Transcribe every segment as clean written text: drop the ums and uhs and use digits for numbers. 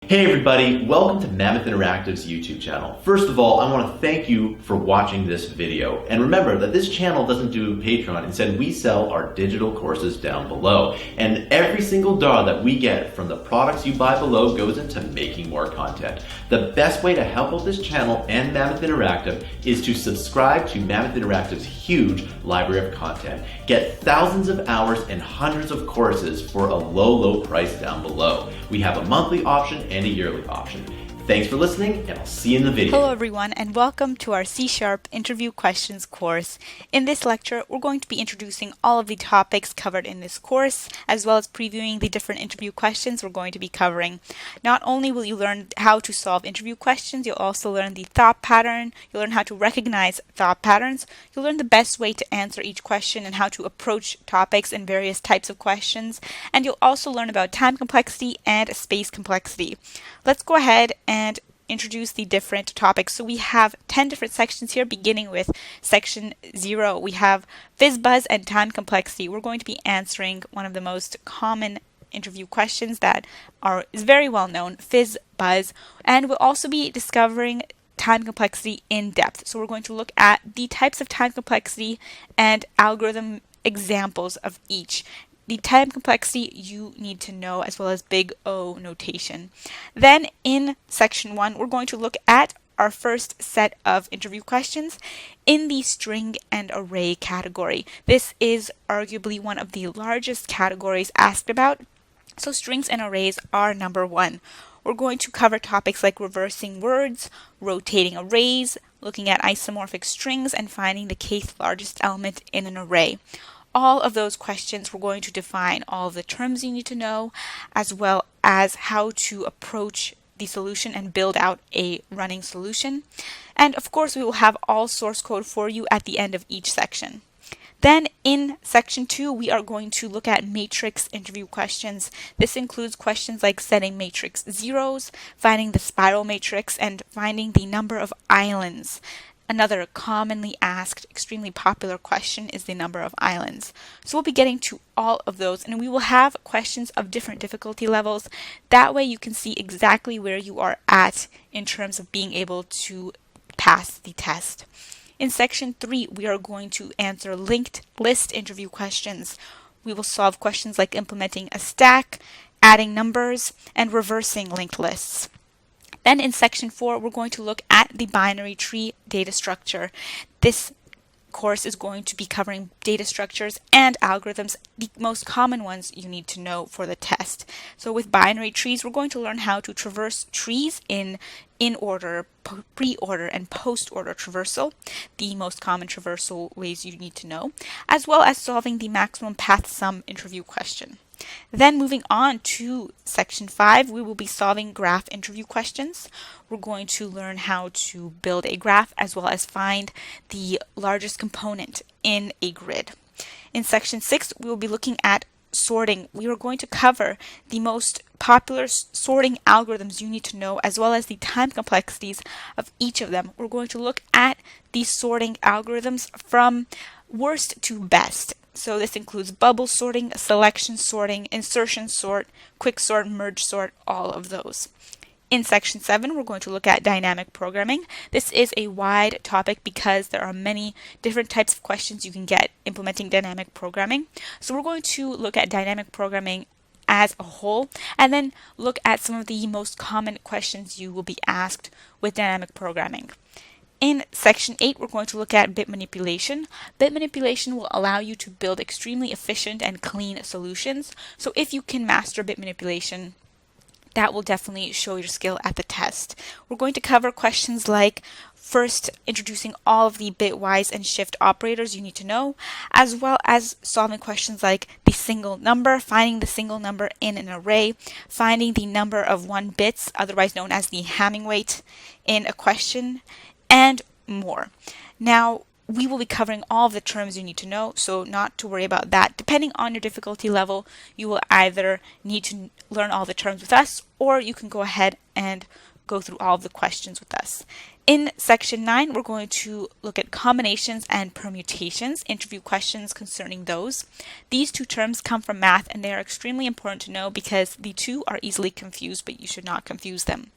Hey everybody, welcome to Mammoth Interactive's YouTube channel. First of all, I want to thank you for watching this video. And remember that this channel doesn't do Patreon. Instead, we sell our digital courses down below. And every single dollar that we get from the products you buy below goes into making more content. The best way to help out this channel and Mammoth Interactive is to subscribe to Mammoth Interactive's huge library of content. Get thousands of hours and hundreds of courses for a low price down below. We have a monthly option and a yearly option. Thanks for listening, and I'll see you in the video. Hello everyone, and welcome to our C# interview questions course. In this lecture, we're going to be introducing all of the topics covered in this course, as well as previewing the different interview questions we're going to be covering. Not only will you learn how to solve interview questions, you'll also learn the thought pattern, you'll learn how to recognize thought patterns, you'll learn the best way to answer each question and how to approach topics and various types of questions, and you'll also learn about time complexity and space complexity. Let's go ahead and introduce the different topics. So we have 10 different sections here, beginning with section 0. We have fizz, buzz, and time complexity. We're going to be answering one of the most common interview questions that is very well known, fizz, buzz, and we'll also be discovering time complexity in depth. So we're going to look at the types of time complexity and algorithm examples of each. The time complexity you need to know, as well as big O notation. Then in section 1, we're going to look at our first set of interview questions in the string and array category. This is arguably one of the largest categories asked about, so strings and arrays are number 1. We're going to cover topics like reversing words, rotating arrays, looking at isomorphic strings, and finding the kth largest element in an array. All of those questions, we're going to define all of the terms you need to know, as well as how to approach the solution and build out a running solution. And of course, we will have all source code for you at the end of each section. Then in section 2, we are going to look at matrix interview questions. This includes questions like setting matrix zeros, finding the spiral matrix, and finding the number of islands. Another commonly asked, extremely popular question is the number of islands. So we'll be getting to all of those, and we will have questions of different difficulty levels. That way you can see exactly where you are at in terms of being able to pass the test. In section 3, we are going to answer linked list interview questions. We will solve questions like implementing a stack, adding numbers, and reversing linked lists. Then in section 4, we're going to look at the binary tree data structure. This course is going to be covering data structures and algorithms, the most common ones you need to know for the test. So with binary trees, we're going to learn how to traverse trees in order, pre-order, and post-order traversal, the most common traversal ways you need to know, as well as solving the maximum path sum interview question. Then moving on to section 5, we will be solving graph interview questions. We're going to learn how to build a graph as well as find the largest component in a grid. In section 6, we will be looking at sorting. We are going to cover the most popular sorting algorithms you need to know, as well as the time complexities of each of them. We're going to look at the sorting algorithms from worst to best. So this includes bubble sorting, selection sorting, insertion sort, quick sort, merge sort, all of those. In section 7, we're going to look at dynamic programming. This is a wide topic because there are many different types of questions you can get implementing dynamic programming. So we're going to look at dynamic programming as a whole, and then look at some of the most common questions you will be asked with dynamic programming. In section 8, we're going to look at bit manipulation. Bit manipulation will allow you to build extremely efficient and clean solutions. So if you can master bit manipulation, that will definitely show your skill at the test. We're going to cover questions like first introducing all of the bitwise and shift operators you need to know, as well as solving questions like the single number, finding the single number in an array, finding the number of 1 bits, otherwise known as the Hamming weight, in a question, and more. Now, we will be covering all of the terms you need to know, so not to worry about that. Depending on your difficulty level, you will either need to learn all the terms with us, or you can go ahead and go through all of the questions with us. In section 9, we're going to look at combinations and permutations, interview questions concerning those. These two terms come from math and they are extremely important to know because the two are easily confused, but you should not confuse them.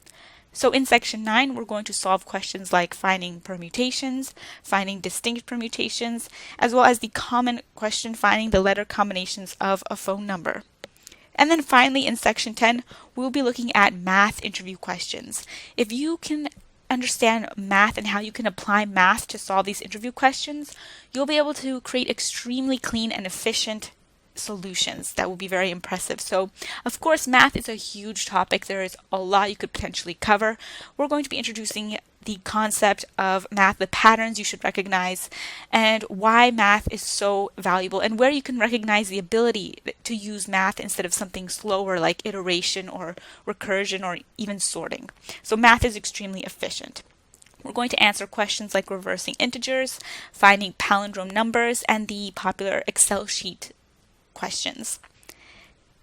So in section 9, we're going to solve questions like finding permutations, finding distinct permutations, as well as the common question finding the letter combinations of a phone number. And then finally in section 10, we'll be looking at math interview questions. If you can understand math and how you can apply math to solve these interview questions, you'll be able to create extremely clean and efficient solutions that will be very impressive. So of course math is a huge topic. There is a lot you could potentially cover. We're going to be introducing the concept of math, the patterns you should recognize, and why math is so valuable, and where you can recognize the ability to use math instead of something slower like iteration or recursion or even sorting. So math is extremely efficient. We're going to answer questions like reversing integers, finding palindrome numbers, and the popular Excel sheet questions.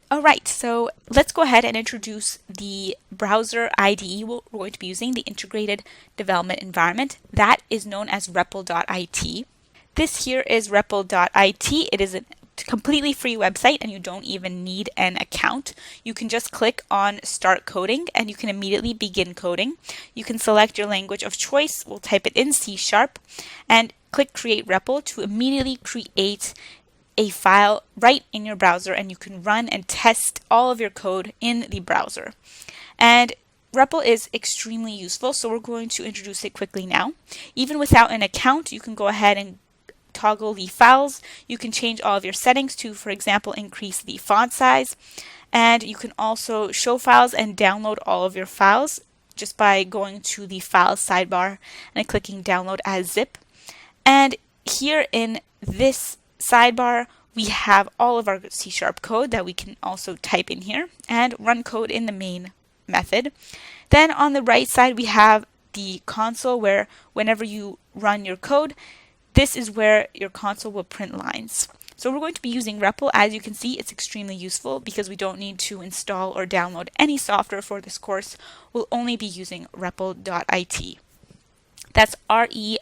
Alright, so let's go ahead and introduce the browser IDE we're going to be using, the Integrated Development Environment. That is known as REPL.it. This here is REPL.it. It is a completely free website and you don't even need an account. You can just click on Start Coding and you can immediately begin coding. You can select your language of choice. We'll type it in C# and click Create REPL to immediately create a file right in your browser, and you can run and test all of your code in the browser. And REPL is extremely useful, so we're going to introduce it quickly now. Even without an account, you can go ahead and toggle the files. You can change all of your settings to, for example, increase the font size. And you can also show files and download all of your files just by going to the Files sidebar and clicking Download as zip. And here in this sidebar, we have all of our C# code that we can also type in here and run code in the main method. Then on the right side, we have the console, where whenever you run your code, this is where your console will print lines. So we're going to be using REPL. As you can see, it's extremely useful because we don't need to install or download any software for this course. We'll only be using REPL.it. That's REPL.it.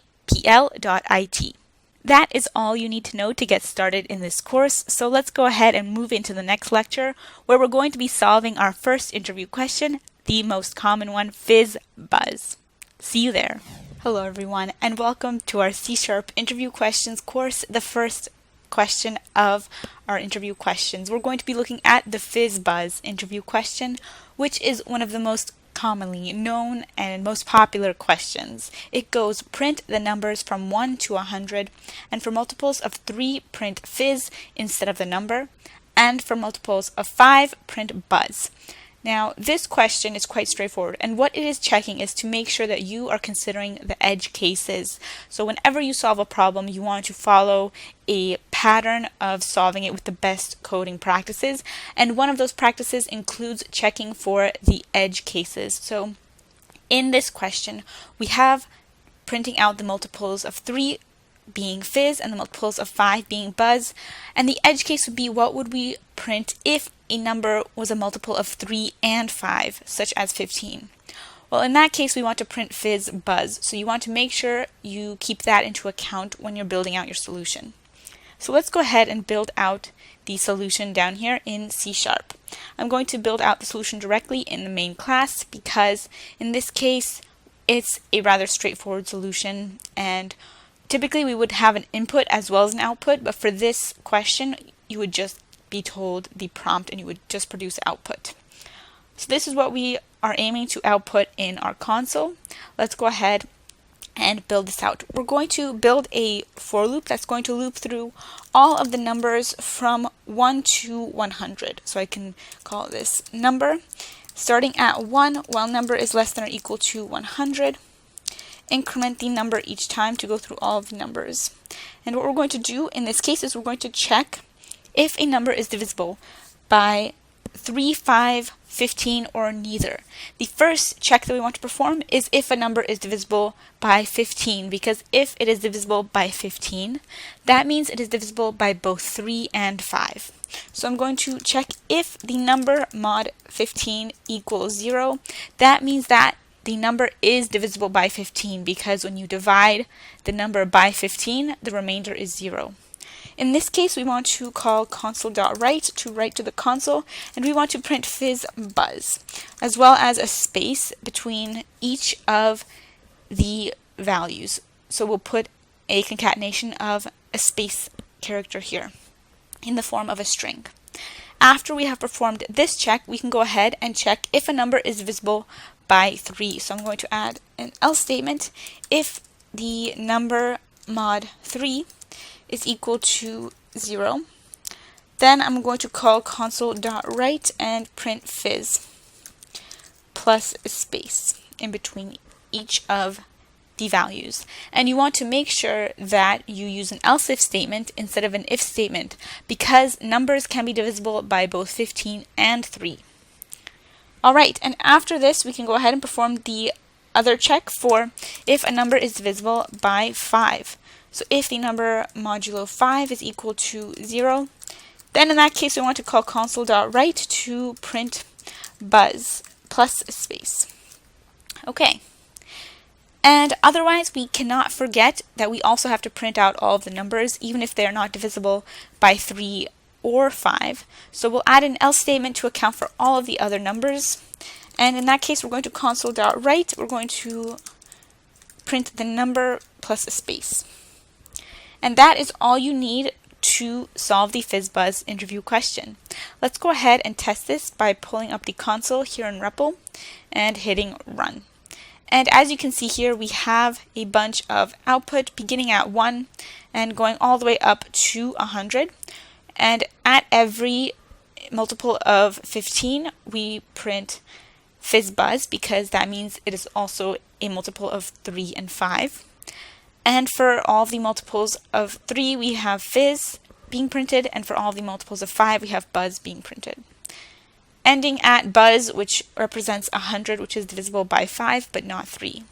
That is all you need to know to get started in this course. So let's go ahead and move into the next lecture, where we're going to be solving our first interview question, the most common one, fizz buzz. See you there. Hello everyone, and welcome to our C# interview questions course, the first question of our interview questions. We're going to be looking at the fizz buzz interview question, which is one of the most commonly known and most popular questions. It goes print the numbers from 1 to 100, and for multiples of 3 print fizz instead of the number, and for multiples of 5 print buzz. Now this question is quite straightforward, and what it is checking is to make sure that you are considering the edge cases. So whenever you solve a problem, you want to follow a pattern of solving it with the best coding practices, and one of those practices includes checking for the edge cases. So in this question, we have printing out the multiples of 3 being fizz and the multiples of 5 being buzz, and the edge case would be what would we print if a number was a multiple of 3 and 5, such as 15. Well, in that case, we want to print fizz buzz, so you want to make sure you keep that into account when you're building out your solution. So let's go ahead and build out the solution down here in C#. I'm going to build out the solution directly in the main class because in this case it's a rather straightforward solution, and typically we would have an input as well as an output, but for this question you would just be told the prompt and you would just produce output. So this is what we are aiming to output in our console. Let's go ahead and build this out. We're going to build a for loop that's going to loop through all of the numbers from 1 to 100. So I can call this number. Starting at 1, while number is less than or equal to 100. Increment the number each time to go through all of the numbers. And what we're going to do in this case is we're going to check if a number is divisible by 3, 5, 15, or neither. The first check that we want to perform is if a number is divisible by 15, because if it is divisible by 15, that means it is divisible by both 3 and 5. So I'm going to check if the number mod 15 equals 0. That means that the number is divisible by 15 because when you divide the number by 15, the remainder is 0. In this case, we want to call Console.Write to write to the console, and we want to print FizzBuzz, as well as a space between each of the values. So we'll put a concatenation of a space character here in the form of a string. After we have performed this check, we can go ahead and check if a number is divisible by 3. So I'm going to add an else statement. If the number mod 3 is equal to 0, then I'm going to call Console.Write and print fizz plus a space in between each of the values. And you want to make sure that you use an else if statement instead of an if statement because numbers can be divisible by both 15 and 3. Alright, and after this we can go ahead and perform the other check for if a number is divisible by 5. So if the number modulo 5 is equal to 0, then in that case we want to call Console.Write to print buzz plus a space. Okay. And otherwise, we cannot forget that we also have to print out all of the numbers, even if they are not divisible by 3 or 5. So we'll add an else statement to account for all of the other numbers. And in that case, we're going to Console.Write. We're going to print the number plus a space. And that is all you need to solve the FizzBuzz interview question. Let's go ahead and test this by pulling up the console here in REPL and hitting run. And as you can see here, we have a bunch of output beginning at 1 and going all the way up to 100. And at every multiple of 15, we print FizzBuzz because that means it is also a multiple of 3 and 5. And for all the multiples of 3, we have fizz being printed, and for all the multiples of 5, we have buzz being printed. Ending at buzz, which represents 100, which is divisible by 5, but not 3.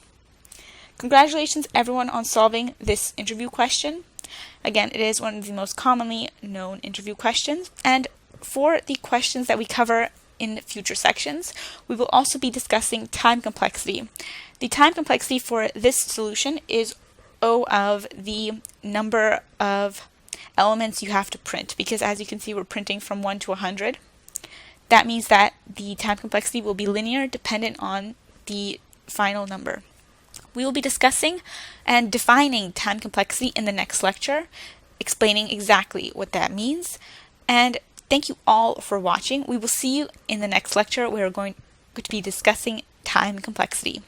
Congratulations, everyone, on solving this interview question. Again, it is one of the most commonly known interview questions, and for the questions that we cover in future sections, we will also be discussing time complexity. The time complexity for this solution is O of the number of elements you have to print, because as you can see, we're printing from 1 to 100. That means that the time complexity will be linear, dependent on the final number. We will be discussing and defining time complexity in the next lecture, explaining exactly what that means. And thank you all for watching. We will see you in the next lecture where we're going to be discussing time complexity.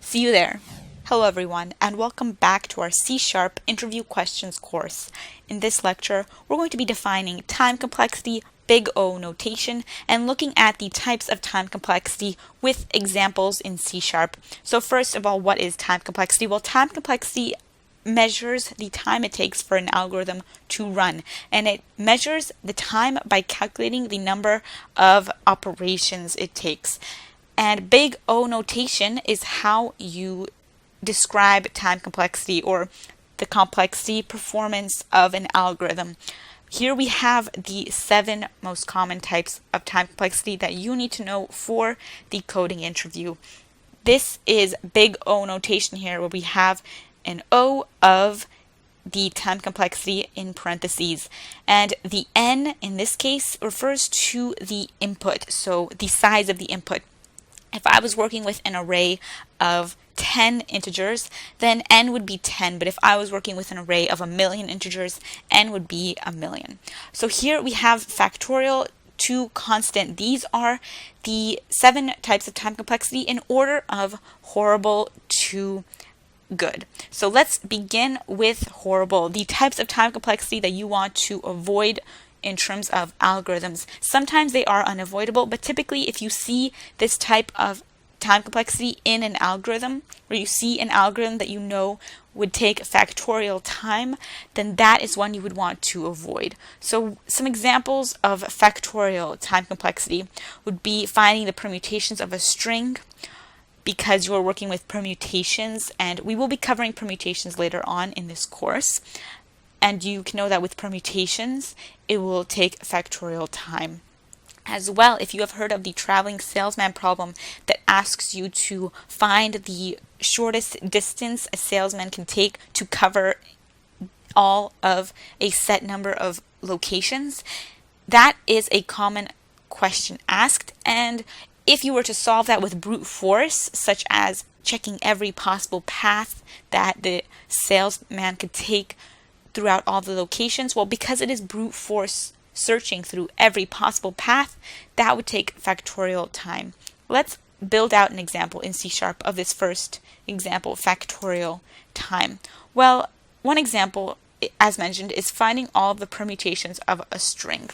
See you there. Hello everyone, and welcome back to our C# interview questions course. In this lecture, we're going to be defining time complexity, big O notation, and looking at the types of time complexity with examples in C#. So first of all, what is time complexity? Well, time complexity measures the time it takes for an algorithm to run, and it measures the time by calculating the number of operations it takes. And big O notation is how you describe time complexity, or the complexity performance of an algorithm. Here we have the 7 most common types of time complexity that you need to know for the coding interview. This is big O notation here, where we have an O of the time complexity in parentheses, and the N in this case refers to the input, so the size of the input. If I was working with an array of 10 integers, then n would be 10, but if I was working with an array of 1,000,000 integers, n would be 1,000,000. So here we have factorial to constant. These are the 7 types of time complexity in order of horrible to good. So let's begin with horrible, the types of time complexity that you want to avoid in terms of algorithms. Sometimes they are unavoidable, but typically if you see this type of time complexity in an algorithm, or you see an algorithm that you know would take factorial time, then that is one you would want to avoid. So some examples of factorial time complexity would be finding the permutations of a string, because you're working with permutations, and we will be covering permutations later on in this course. And you can know that with permutations, it will take factorial time. As well, if you have heard of the traveling salesman problem that asks you to find the shortest distance a salesman can take to cover all of a set number of locations, that is a common question asked. And if you were to solve that with brute force, such as checking every possible path that the salesman could take throughout all the locations, well, because it is brute force searching through every possible path, that would take factorial time. Let's build out an example in C# of this first example, factorial time. Well, one example, as mentioned, is finding all of the permutations of a string.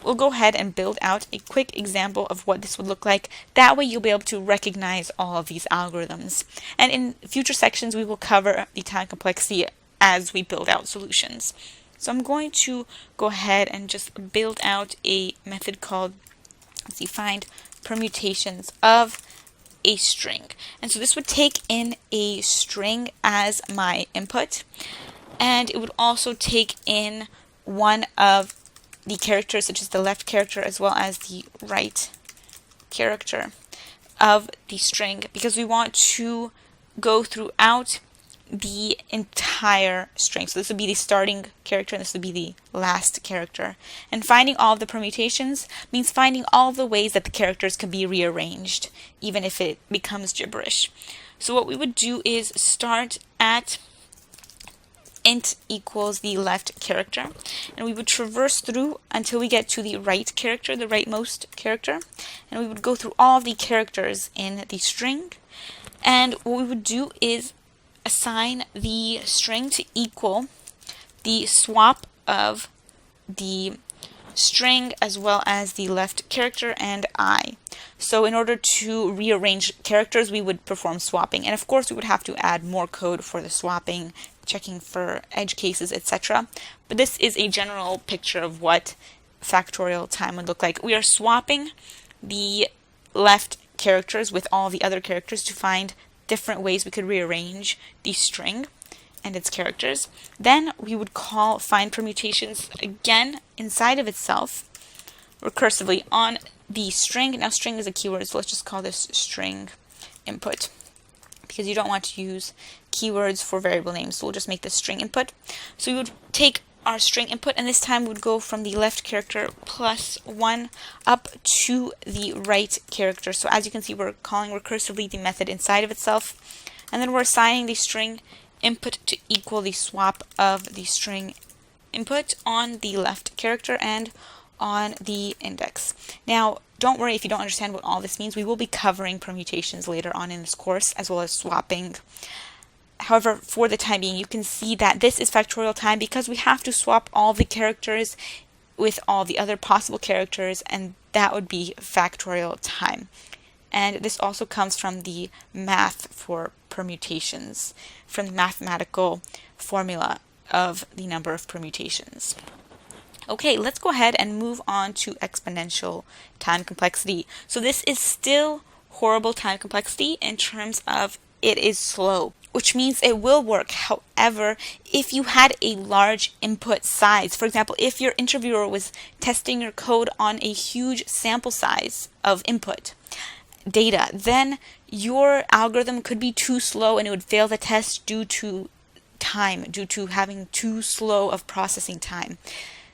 We'll go ahead and build out a quick example of what this would look like. That way you'll be able to recognize all of these algorithms. And in future sections, we will cover the time complexity as we build out solutions. So I'm going to go ahead and just build out a method called, find permutations of a string. And so this would take in a string as my input, and it would also take in one of the characters, such as the left character as well as the right character of the string, because we want to go throughout the entire string. So this would be the starting character and this would be the last character. And finding all of the permutations means finding all of the ways that the characters can be rearranged, even if it becomes gibberish. So what we would do is start at int equals the left character, and we would traverse through until we get to the right character, the rightmost character, and we would go through all of the characters in the string. And what we would do is assign the string to equal the swap of the string as well as the left character and I. So in order to rearrange characters, we would perform swapping. And of course, we would have to add more code for the swapping, checking for edge cases, etc. But this is a general picture of what factorial time would look like. We are swapping the left characters with all the other characters to find different ways we could rearrange the string and its characters. Then we would call find permutations again inside of itself recursively on the string. Now string is a keyword, so let's just call this string input, because you don't want to use keywords for variable names, so we'll just make this string input. So we would take our string input, and this time would go from the left character plus 1 up to the right character. So as you can see, we're calling recursively the method inside of itself, and then we're assigning the string input to equal the swap of the string input on the left character and on the index. Now, don't worry if you don't understand what all this means. We will be covering permutations later on in this course, as well as swapping. However, for the time being, you can see that this is factorial time because we have to swap all the characters with all the other possible characters, and that would be factorial time. And this also comes from the math for permutations, from the mathematical formula of the number of permutations. Okay, let's go ahead and move on to exponential time complexity. So this is still horrible time complexity in terms of it is slow, which means it will work. However, if you had a large input size, for example, if your interviewer was testing your code on a huge sample size of input data, then your algorithm could be too slow and it would fail the test due to time, due to having too slow of processing time.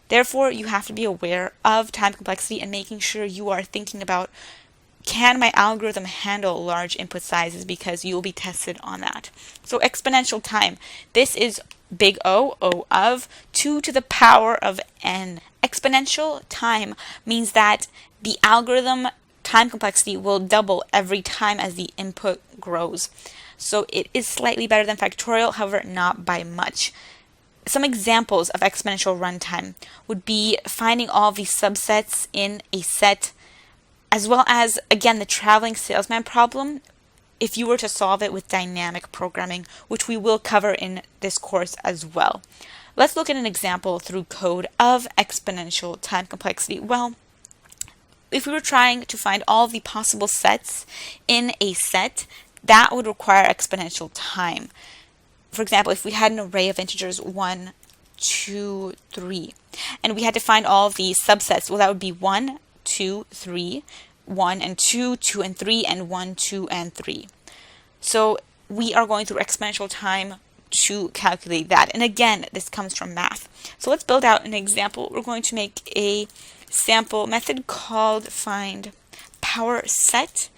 Therefore, you have to be aware of time complexity and making sure you are thinking about, can my algorithm handle large input sizes, because you will be tested on that. So exponential time, this is big O, O of 2 to the power of n. Exponential time means that the algorithm time complexity will double every time as the input grows. So it is slightly better than factorial, however, not by much. Some examples of exponential runtime would be finding all the subsets in a set, as well as, again, the traveling salesman problem, if you were to solve it with dynamic programming, which we will cover in this course as well. Let's look at an example through code of exponential time complexity. Well, if we were trying to find all the possible sets in a set, that would require exponential time. For example, if we had an array of integers 1, 2, 3, and we had to find all of the subsets, well, that would be 1 2, 3, 1 and 2, 2 and 3, and 1, 2 and 3. So we are going through exponential time to calculate that. And again, this comes from math. So let's build out an example. We're going to make a sample method called find power set,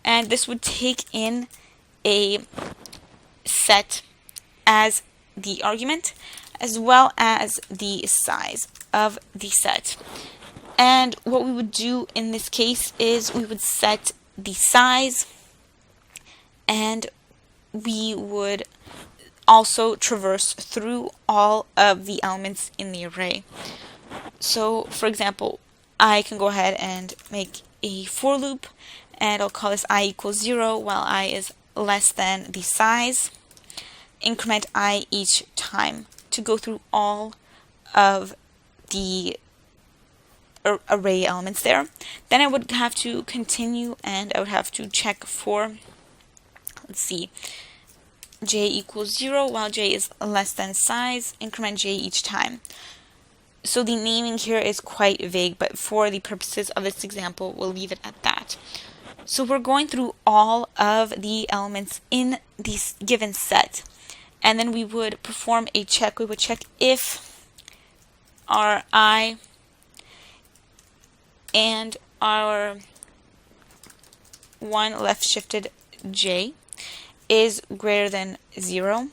and this would take in a set as the argument as well as the size of the set. And what we would do in this case is we would set the size, and we would also traverse through all of the elements in the array. So for example, I can go ahead and make a for loop, and I'll call this I equals 0 while I is less than the size. Increment I each time to go through all of the array elements there. Then I would have to continue, and I would have to check for, let's see, j equals 0 while j is less than size, increment j each time. So the naming here is quite vague, but for the purposes of this example, we'll leave it at that. So we're going through all of the elements in this given set, and then we would perform a check. We would check if our I and our one left shifted j is greater than 0.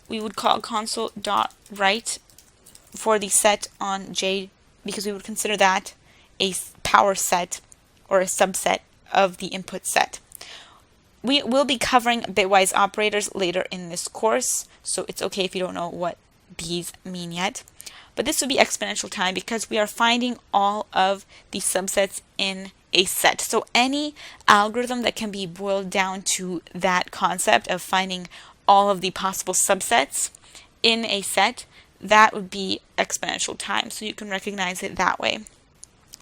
We would call Console.WriteLine for the set on j, because we would consider that a power set or a subset of the input set. We will be covering bitwise operators later in this course, so it's okay if you don't know what these mean yet. But this would be exponential time because we are finding all of the subsets in a set. So any algorithm that can be boiled down to that concept of finding all of the possible subsets in a set, that would be exponential time. So you can recognize it that way.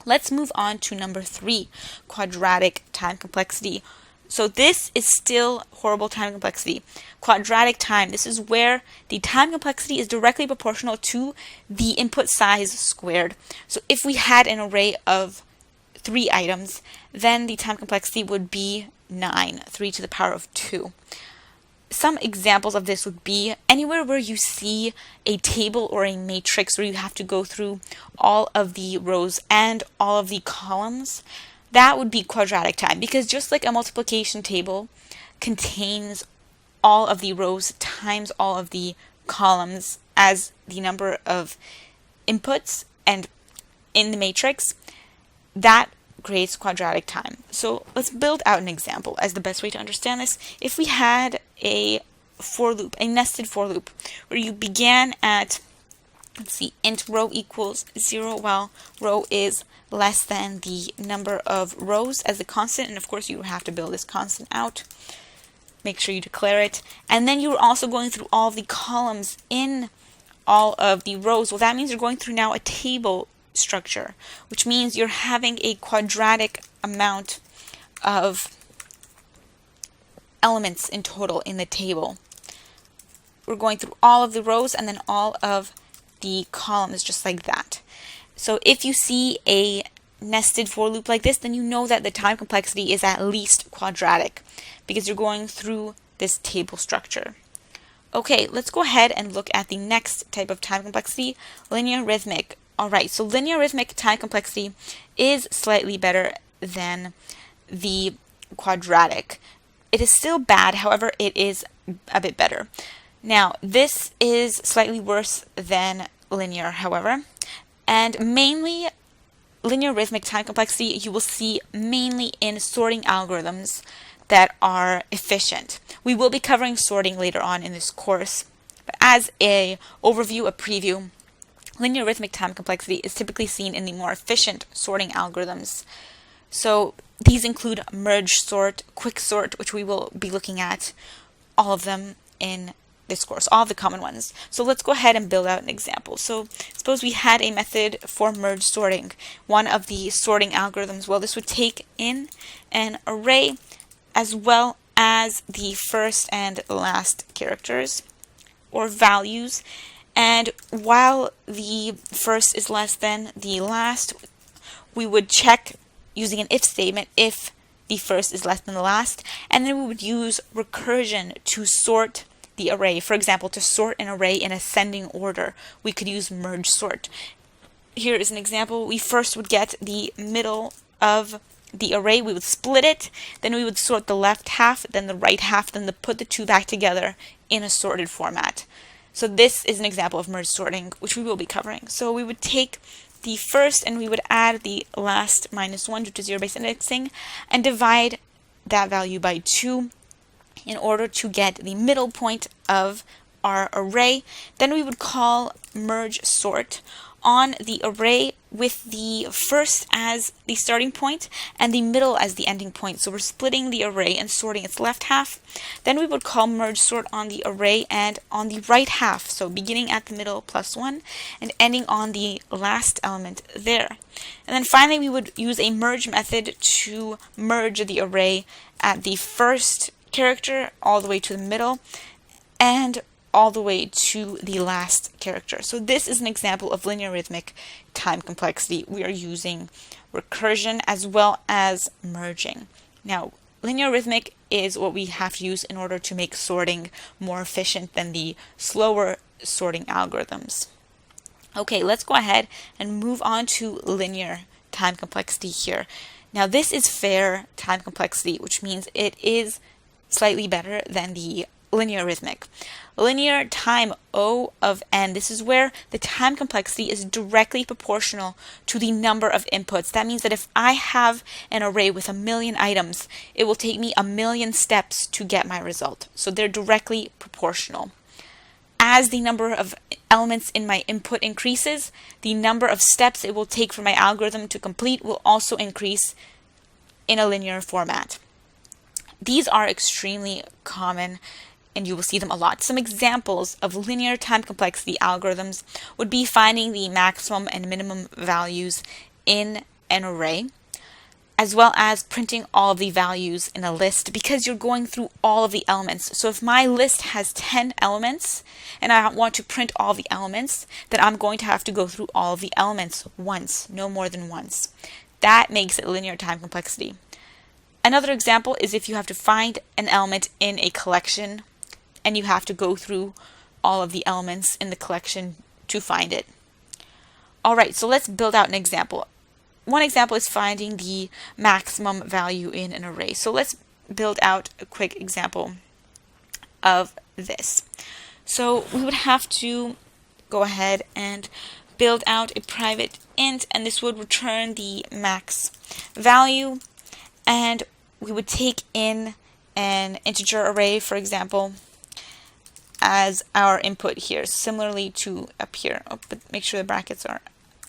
Let's move on to number 3, quadratic time complexity. So this is still horrible time complexity. Quadratic time, this is where the time complexity is directly proportional to the input size squared. So if we had an array of 3 items, then the time complexity would be 9, 3 to the power of 2. Some examples of this would be anywhere where you see a table or a matrix where you have to go through all of the rows and all of the columns. That would be quadratic time, because just like a multiplication table contains all of the rows times all of the columns as the number of inputs and in the matrix, that creates quadratic time. So let's build out an example as the best way to understand this. If we had a for loop, a nested for loop, where you began at, let's see, int row equals 0 while row is less than the number of rows as a constant, and of course you would have to build this constant out. Make sure you declare it. And then you're also going through all of the columns in all of the rows. Well, that means you're going through now a table structure, which means you're having a quadratic amount of elements in total in the table. We're going through all of the rows and then all of the columns just like that. So if you see a nested for loop like this, then you know that the time complexity is at least quadratic because you're going through this table structure. Okay, let's go ahead and look at the next type of time complexity, linear rhythmic. Alright, so linear rhythmic time complexity is slightly better than the quadratic. It is still bad, however, it is a bit better. Now, this is slightly worse than linear, however, and mainly linear rhythmic time complexity you will see mainly in sorting algorithms that are efficient. We will be covering sorting later on in this course, but as an overview, a preview, linear rhythmic time complexity is typically seen in the more efficient sorting algorithms. So these include merge sort, quick sort, which we will be looking at all of them in this course, all of the common ones. So let's go ahead and build out an example. So suppose we had a method for merge sorting, one of the sorting algorithms. Well, this would take in an array as well as the first and last characters or values. And while the first is less than the last, we would check using an if statement if the first is less than the last, and then we would use recursion to sort the array. For example, to sort an array in ascending order, we could use merge sort. Here is an example. We first would get the middle of the array, we would split it, then we would sort the left half, then the right half, then put the two back together in a sorted format. So this is an example of merge sorting, which we will be covering. So we would take the first and we would add the last -1 due to zero-based indexing and divide that value by 2 in order to get the middle point of our array. Then we would call merge sort on the array with the first as the starting point and the middle as the ending point. So we're splitting the array and sorting its left half. Then we would call merge sort on the array and on the right half, so beginning at the middle +1 and ending on the last element there. And then finally we would use a merge method to merge the array at the first character all the way to the middle and all the way to the last character. So this is an example of linear arithmetic time complexity. We are using recursion as well as merging. Now, linear arithmetic is what we have to use in order to make sorting more efficient than the slower sorting algorithms. Okay, let's go ahead and move on to linear time complexity here. Now, this is fair time complexity, which means it is slightly better than the linear arithmetic. Linear time O of n, this is where the time complexity is directly proportional to the number of inputs. That means that if I have an array with 1,000,000 items, it will take me 1,000,000 steps to get my result. So they're directly proportional. As the number of elements in my input increases, the number of steps it will take for my algorithm to complete will also increase in a linear format. These are extremely common and you will see them a lot. Some examples of linear time complexity algorithms would be finding the maximum and minimum values in an array, as well as printing all of the values in a list because you're going through all of the elements. So if my list has 10 elements and I want to print all the elements, then I'm going to have to go through all of the elements once, no more than once. That makes it linear time complexity. Another example is if you have to find an element in a collection and you have to go through all of the elements in the collection to find it. Alright, so let's build out an example. One example is finding the maximum value in an array. So let's build out a quick example of this. So we would have to go ahead and build out a private int, and this would return the max value, and we would take in an integer array, for example, as our input here, similarly to up here. Oh, but make sure the brackets are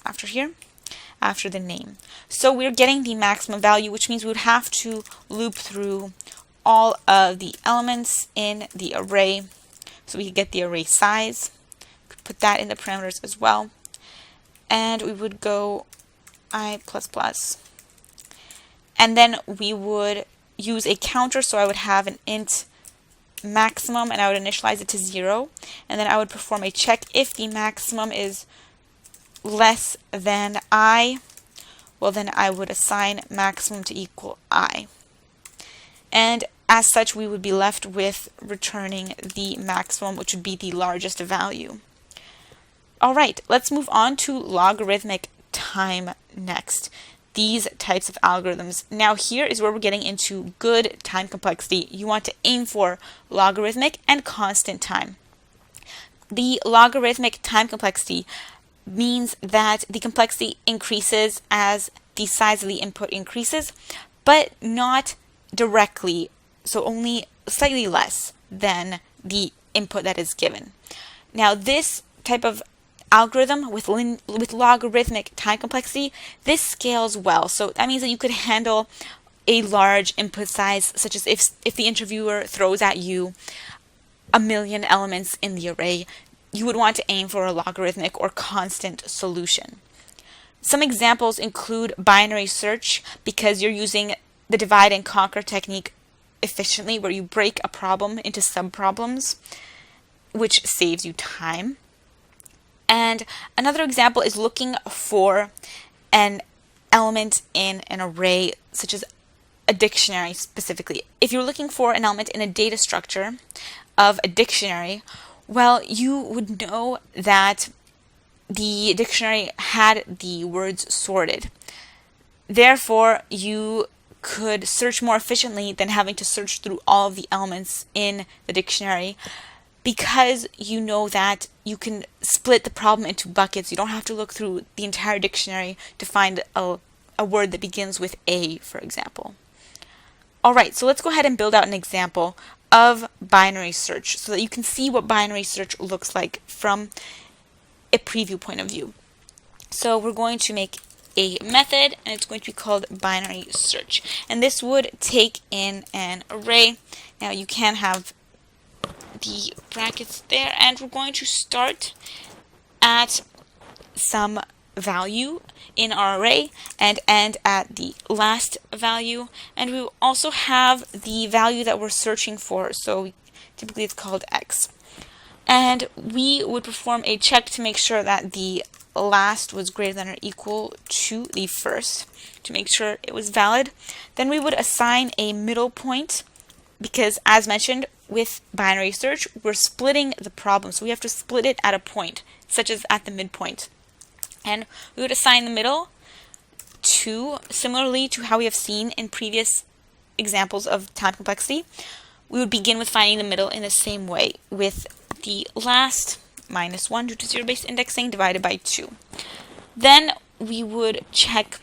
after here, after the name. So we're getting the maximum value, which means we would have to loop through all of the elements in the array so we could get the array size. Could put that in the parameters as well. And we would go I++. And then we would use a counter, so I would have an int maximum and I would initialize it to 0, and then I would perform a check. If the maximum is less than I, well then I would assign maximum to equal I. And as such we would be left with returning the maximum, which would be the largest value. Alright, let's move on to logarithmic time next. These types of algorithms. Now here is where we're getting into good time complexity. You want to aim for logarithmic and constant time. The logarithmic time complexity means that the complexity increases as the size of the input increases, but not directly, so only slightly less than the input that is given. Now this type of algorithm with logarithmic time complexity, this scales well. So that means that you could handle a large input size, such as if the interviewer throws at you 1,000,000 elements in the array, you would want to aim for a logarithmic or constant solution. Some examples include binary search, because you're using the divide and conquer technique efficiently, where you break a problem into subproblems, which saves you time. And another example is looking for an element in an array, such as a dictionary specifically. If you're looking for an element in a data structure of a dictionary, well, you would know that the dictionary had the words sorted. Therefore, you could search more efficiently than having to search through all of the elements in the dictionary, because you know that you can split the problem into buckets. You don't have to look through the entire dictionary to find a word that begins with A, for example. Alright, so let's go ahead and build out an example of binary search so that you can see what binary search looks like from a preview point of view. So we're going to make a method, and it's going to be called binary search. And this would take in an array. Now you can have the brackets there, and we're going to start at some value in our array and end at the last value, and we will also have the value that we're searching for, so typically it's called x. And we would perform a check to make sure that the last was greater than or equal to the first, to make sure it was valid. Then we would assign a middle point, because as mentioned with binary search, we're splitting the problem, so we have to split it at a point, such as at the midpoint. And we would assign the middle to, similarly to how we have seen in previous examples of time complexity, we would begin with finding the middle in the same way, with the last minus 1 due to zero-based indexing divided by 2. Then we would check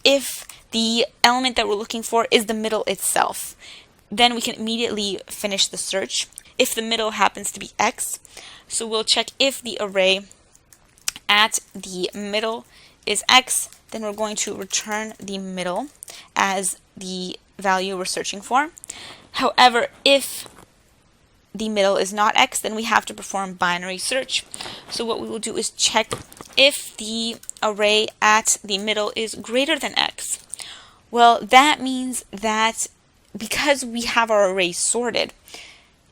if the element that we're looking for is the middle itself. Then we can immediately finish the search if the middle happens to be x. So we'll check if the array at the middle is x, then we're going to return the middle as the value we're searching for. However, if the middle is not x, then we have to perform binary search. So what we will do is check if the array at the middle is greater than x. Well, that means that because we have our array sorted,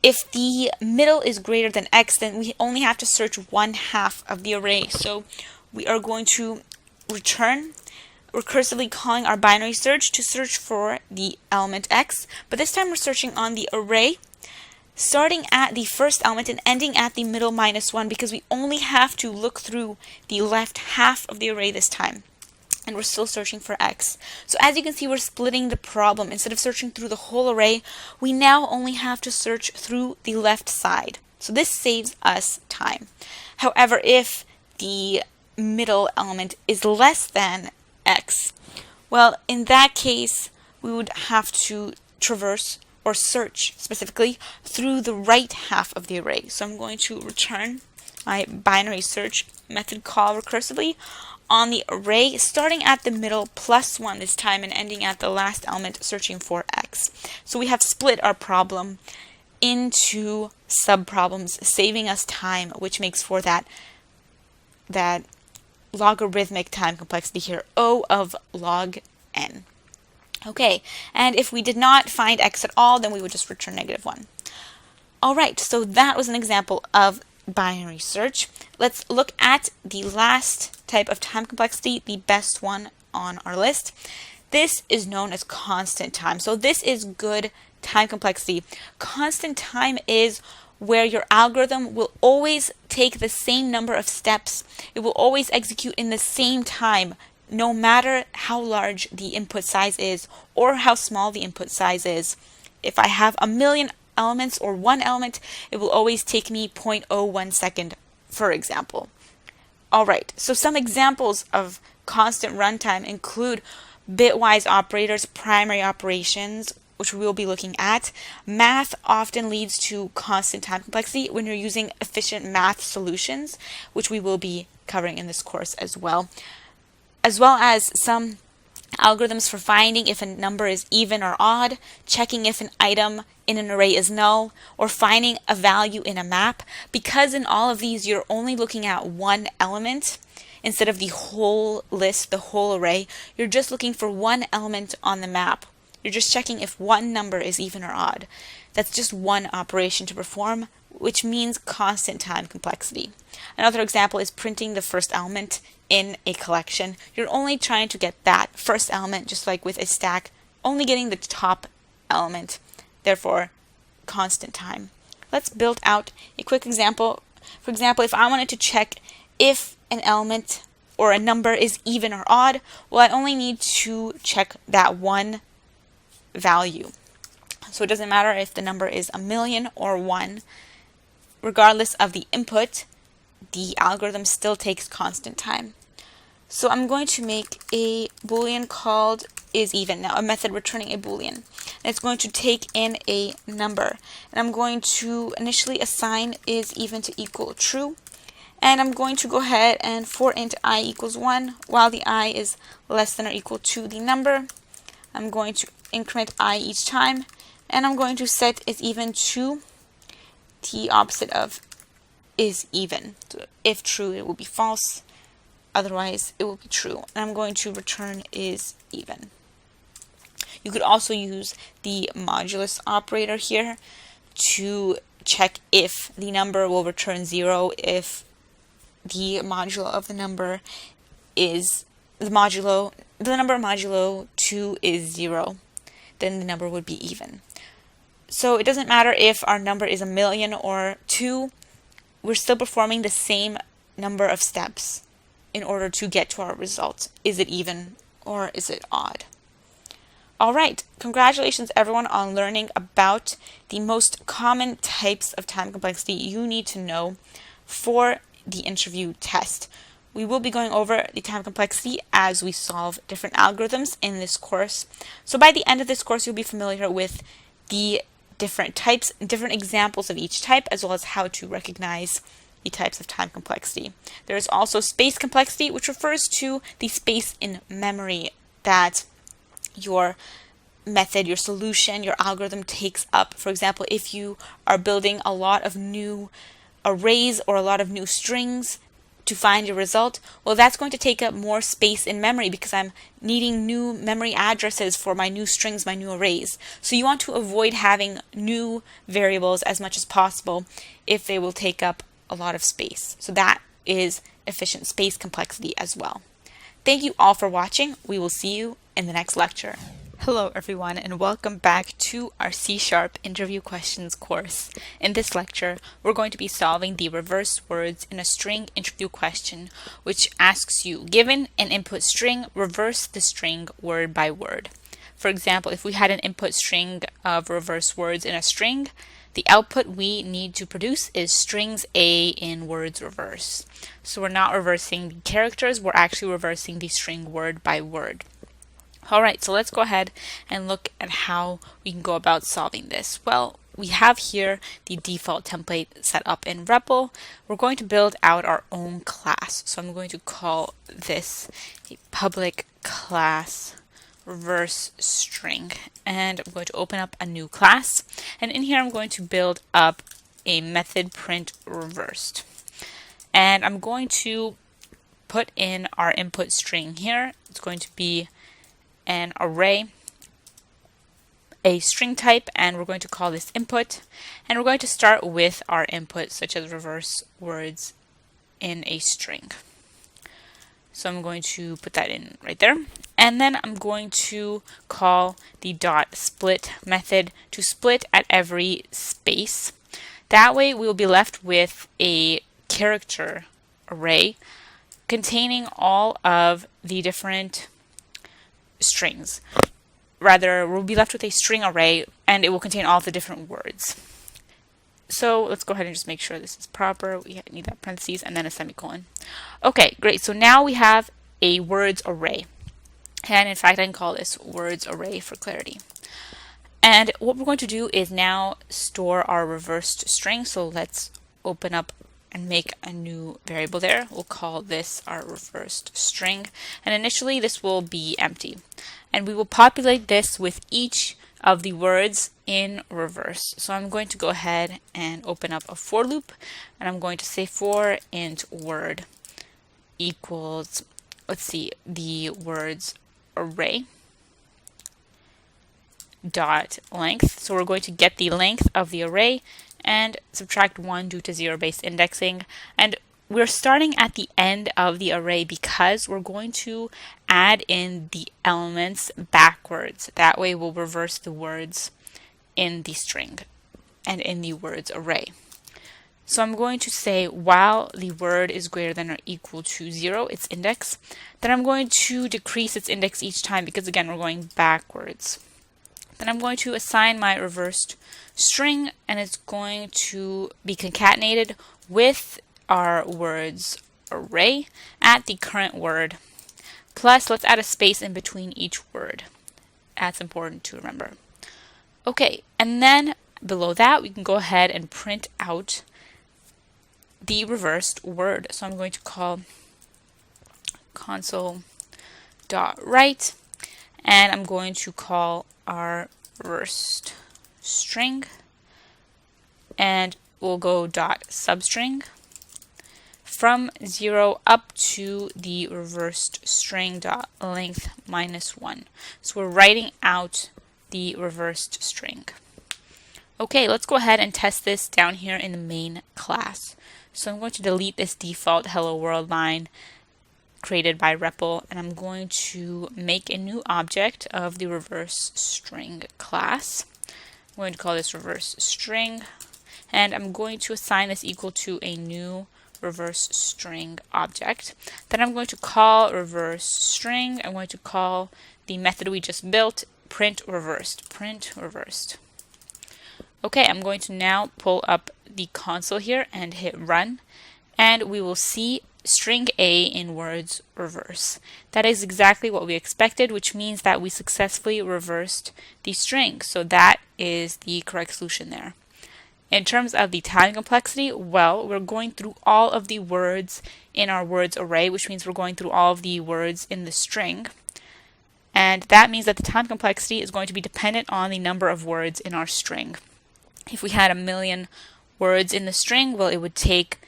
if the middle is greater than x, then we only have to search one half of the array. So we are going to return, recursively calling our binary search to search for the element x, but this time we're searching on the array, starting at the first element and ending at the middle minus 1, because we only have to look through the left half of the array this time. And we're still searching for x. So as you can see, we're splitting the problem. Instead of searching through the whole array, we now only have to search through the left side. So this saves us time. However, if the middle element is less than x, well, in that case, we would have to traverse or search specifically through the right half of the array. So I'm going to return my binary search method call recursively on the array, starting at the middle plus 1 this time and ending at the last element searching for x. So we have split our problem into subproblems, saving us time, which makes for that logarithmic time complexity here, O of log n. Okay, and if we did not find x at all, then we would just return -1. Alright, so that was an example of binary search. Let's look at the last type of time complexity, the best one on our list. This is known as constant time. So this is good time complexity. Constant time is where your algorithm will always take the same number of steps. It will always execute in the same time, no matter how large the input size is or how small the input size is. If I have 1,000,000 elements or one element, it will always take me 0.01 second, for example. Alright, so some examples of constant runtime include bitwise operators, primary operations, which we will be looking at. Math often leads to constant time complexity when you're using efficient math solutions, which we will be covering in this course as well as some algorithms for finding if a number is even or odd, checking if an item in an array is null, or finding a value in a map. Because in all of these you're only looking at one element instead of the whole list, the whole array, you're just looking for one element on the map. You're just checking if one number is even or odd. That's just one operation to perform, which means constant time complexity. Another example is printing the first element in a collection, you're only trying to get that first element, just like with a stack, only getting the top element, therefore constant time. Let's build out a quick example. For example, if I wanted to check if an element or a number is even or odd, well, I only need to check that one value. So it doesn't matter if the number is 1,000,000 or 1. Regardless of the input, the algorithm still takes constant time. So I'm going to make a boolean called isEven. Now, a method returning a boolean. And it's going to take in a number. And I'm going to initially assign isEven to equal true. And I'm going to go ahead and for int I equals 1, while the I is less than or equal to the number, I'm going to increment I each time. And I'm going to set isEven to the opposite of isEven. So if true, it will be false. Otherwise, it will be true. And I'm going to return isEven. You could also use the modulus operator here to check if the number will return 0 if the modulo of the number is the number modulo 2 is 0, then the number would be even. So it doesn't matter if our number is 1,000,000 or 2, we're still performing the same number of steps in order to get to our result. Is it even or is it odd? Alright, congratulations everyone on learning about the most common types of time complexity you need to know for the interview test. We will be going over the time complexity as we solve different algorithms in this course. So by the end of this course, you'll be familiar with the different types, different examples of each type, as well as how to recognize the types of time complexity. There is also space complexity, which refers to the space in memory that your method, your solution, your algorithm takes up. For example, if you are building a lot of new arrays or a lot of new strings to find your result, well, that's going to take up more space in memory because I'm needing new memory addresses for my new strings, my new arrays. So you want to avoid having new variables as much as possible if they will take up a lot of space. So that is efficient space complexity as well. Thank you all for watching. We will see you in the next lecture. Hello everyone and welcome back to our C# interview questions course. In this lecture, we're going to be solving the reverse words in a string interview question, which asks you, given an input string, reverse the string word by word. For example, if we had an input string of reverse words in a string, the output we need to produce is strings A in words reverse. So we're not reversing the characters, we're actually reversing the string word by word. Alright, so let's go ahead and look at how we can go about solving this. Well, we have here the default template set up in REPL. We're going to build out our own class. So I'm going to call this a public class reverse string. And I'm going to open up a new class. And in here I'm going to build up a method print reversed. And I'm going to put in our input string here. It's going to be an array, a string type, and we're going to call this input. And we're going to start with our input, such as reverse words in a string. So I'm going to put that in right there. And then I'm going to call the .split method to split at every space. That way we'll be left with a character array containing all of the different strings. Rather, we'll be left with a string array and it will contain all the different words. So let's go ahead and just make sure this is proper. We need that parentheses and then a semicolon. Okay, great. So now we have a words array. And in fact, I can call this words array for clarity. And what we're going to do is now store our reversed string. So let's open up and make a new variable there. We'll call this our reversed string. And initially this will be empty. And we will populate this with each of the words in reverse. So I'm going to go ahead and open up a for loop. And I'm going to say for int word equals, let's see, the words array dot length. So we're going to get the length of the array and subtract 1 due to zero-based indexing. And we're starting at the end of the array because we're going to add in the elements backwards. That way we'll reverse the words in the string and in the words array. So I'm going to say while the word is greater than or equal to 0, its index, then I'm going to decrease its index each time because again we're going backwards. Then I'm going to assign my reversed string, and it's going to be concatenated with our words array at the current word. Plus, let's add a space in between each word. That's important to remember. Okay, and then below that we can go ahead and print out the reversed word. So I'm going to call Console.Write, and I'm going to call our reversed string, and we'll go dot substring from 0 up to the reversed string dot length -1. So we're writing out the reversed string. Okay, let's go ahead and test this down here in the main class. So I'm going to delete this default hello world line created by REPL, and I'm going to make a new object of the reverse string class. I'm going to call this reverse string, and I'm going to assign this equal to a new reverse string object. Then I'm going to call reverse string. I'm going to call the method we just built, print reversed. Okay, I'm going to now pull up the console here and hit run, and we will see string A in words reverse. That is exactly what we expected, which means that we successfully reversed the string. So that is the correct solution there. In terms of the time complexity, well, we're going through all of the words in our words array, which means we're going through all of the words in the string. And that means that the time complexity is going to be dependent on the number of words in our string. If we had 1,000,000 words in the string, well, it would take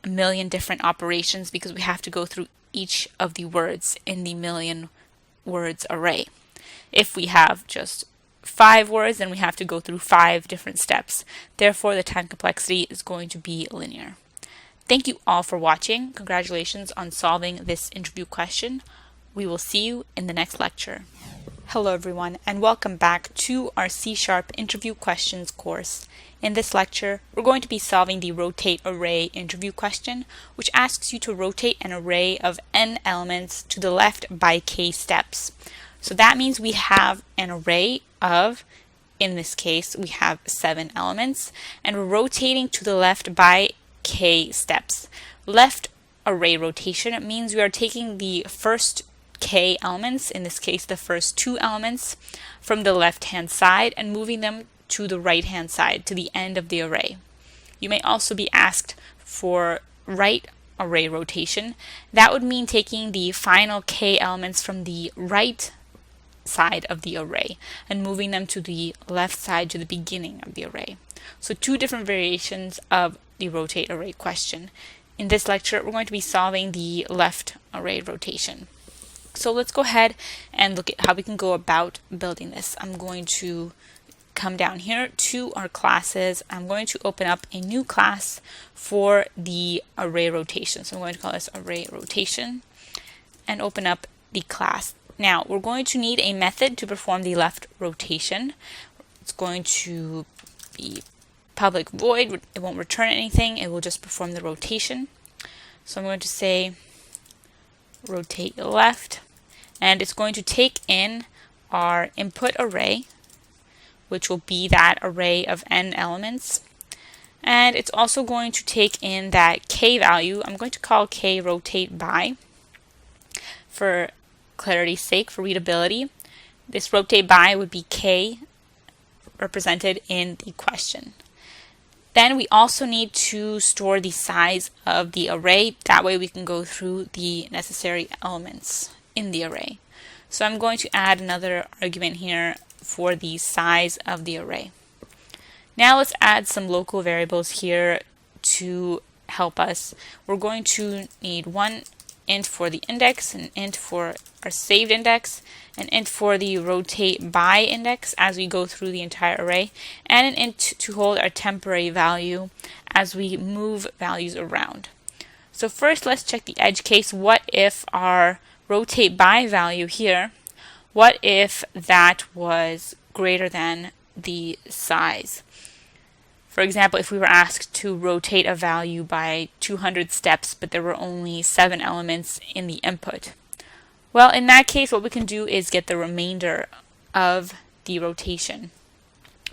1,000,000 different operations because we have to go through each of the words in the 1,000,000 words array. If we have just 5 words, then we have to go through 5 different steps. Therefore, the time complexity is going to be linear. Thank you all for watching. Congratulations on solving this interview question. We will see you in the next lecture. Hello everyone, and welcome back to our C# interview questions course. In this lecture, we're going to be solving the rotate array interview question, which asks you to rotate an array of n elements to the left by k steps. So that means we have an array of, in this case, we have 7 elements, and we're rotating to the left by k steps. Left array rotation means we are taking the first k elements, in this case the first 2 elements, from the left hand side and moving them to the right hand side, to the end of the array. You may also be asked for right array rotation. That would mean taking the final k elements from the right side of the array and moving them to the left side, to the beginning of the array. So 2 different variations of the rotate array question. In this lecture, we're going to be solving the left array rotation. So let's go ahead and look at how we can go about building this. I'm going to come down here to our classes. I'm going to open up a new class for the array rotation. So I'm going to call this array rotation and open up the class. Now we're going to need a method to perform the left rotation. It's going to be public void. It won't return anything. It will just perform the rotation. So I'm going to say rotate left, and it's going to take in our input array, which will be that array of n elements, and it's also going to take in that k value. I'm going to call k rotate by for clarity's sake, for readability. This rotate by would be k represented in the question. Then we also need to store the size of the array. That way we can go through the necessary elements in the array. So I'm going to add another argument here for the size of the array. Now let's add some local variables here to help us. We're going to need one int for the index, an int for our saved index, an int for the rotate by index as we go through the entire array, and an int to hold our temporary value as we move values around. So first let's check the edge case. What if our rotate by value here, what if that was greater than the size? For example, if we were asked to rotate a value by 200 steps, but there were only 7 elements in the input. Well, in that case, what we can do is get the remainder of the rotation,